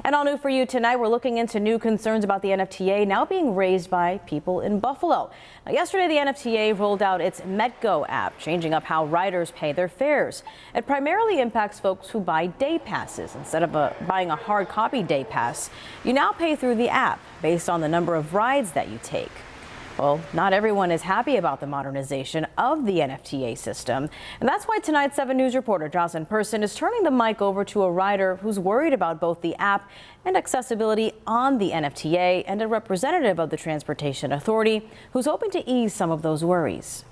And all new for you tonight, we're looking into new concerns about the NFTA now being raised by people in Buffalo. Now, yesterday, the NFTA rolled out its MetGO app, changing up how riders pay their fares. It primarily impacts folks who buy day passes. Instead of buying a hard copy day pass, you now pay through the app based on the number of rides that you take. Well, not everyone is happy about the modernization of the NFTA system. And that's why tonight's 7 News reporter Jocelyn Person is turning the mic over to a rider who's worried about both the app and accessibility on the NFTA, and a representative of the Transportation Authority who's hoping to ease some of those worries.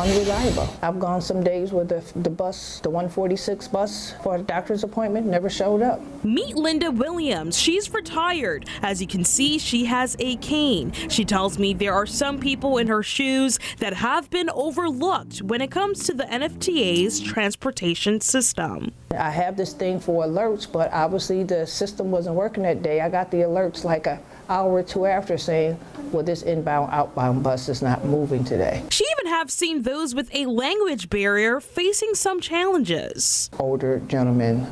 Unreliable. I've gone some days where the bus, the 146 bus for a doctor's appointment, never showed up. Meet Linda Williams. She's retired. As you can see, she has a cane. She tells me there are some people in her shoes that have been overlooked when it comes to the NFTA's transportation system. I have this thing for alerts, but obviously the system wasn't working that day. I got the alerts like an hour or two after saying, well, this inbound, outbound bus is not moving today. She even have seen those with a language barrier facing some challenges. Older gentleman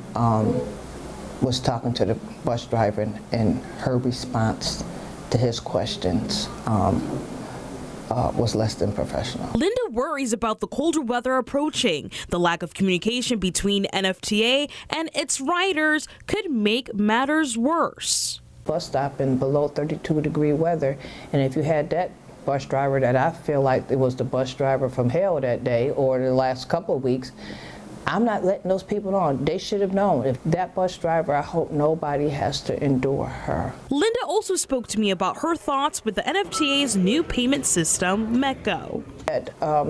was talking to the bus driver, and her response to his questions was less than professional. Linda worries about the colder weather approaching. The lack of communication between NFTA and its riders could make matters worse. Bus stop in below 32-degree weather, and if you had that bus driver that I feel like it was the bus driver from hell that day or the last couple of weeks, I'm not letting those people on. They should have known. If that bus driver, I hope nobody has to endure her. Linda also spoke to me about her thoughts with the NFTA's new payment system, MetGO.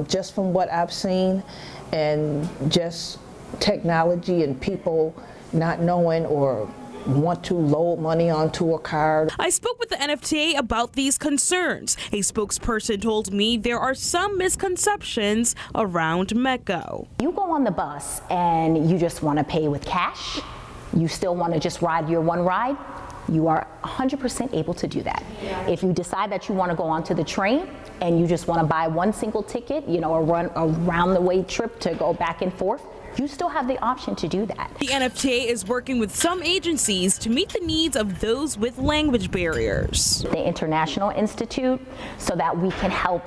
Just from what I've seen, and just technology and people not knowing or want to load money onto a card. I spoke with the NFTA about these concerns. A spokesperson told me there are some misconceptions around MetGO. You go on the bus and you just want to pay with cash. You still want to just ride your one ride. You are 100% able to do that. If you decide that you want to go onto the train and you just want to buy one single ticket, or run a round the way trip to go back and forth, you still have the option to do that. The NFTA is working with some agencies to meet the needs of those with language barriers. The International Institute, so that we can help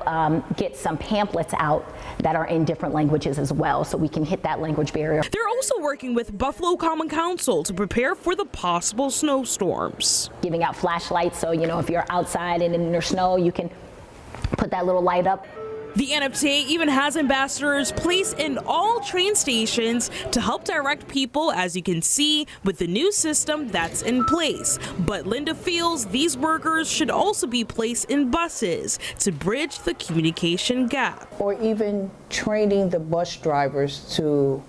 get some pamphlets out that are in different languages as well, so we can hit that language barrier. They're also working with Buffalo Common Council to prepare for the possible snowstorms. Giving out flashlights, so if you're outside and in the snow, you can put that little light up. The NFTA even has ambassadors placed in all train stations to help direct people, as you can see, with the new system that's in place. But Linda feels these workers should also be placed in buses to bridge the communication gap. Or even training the bus drivers to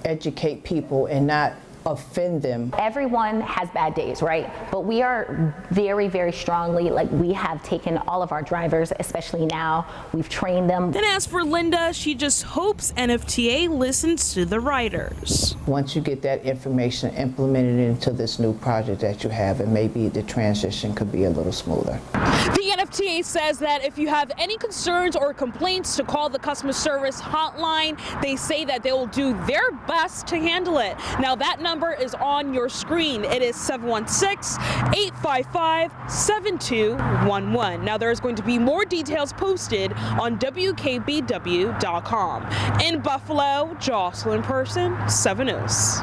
educate people and not offend them. Everyone has bad days, right? But we are very, very strongly, we have taken all of our drivers, especially now, we've trained them. And as for Linda, she just hopes NFTA listens to the riders. Once you get that information implemented into this new project that you have, and maybe the transition could be a little smoother. The NFTA says that if you have any concerns or complaints, to call the customer service hotline. They say that they will do their best to handle it. Now that number is on your screen. It is 716-855-7211. Now there is going to be more details posted on WKBW.com. In Buffalo, Jocelyn Person, 7 News.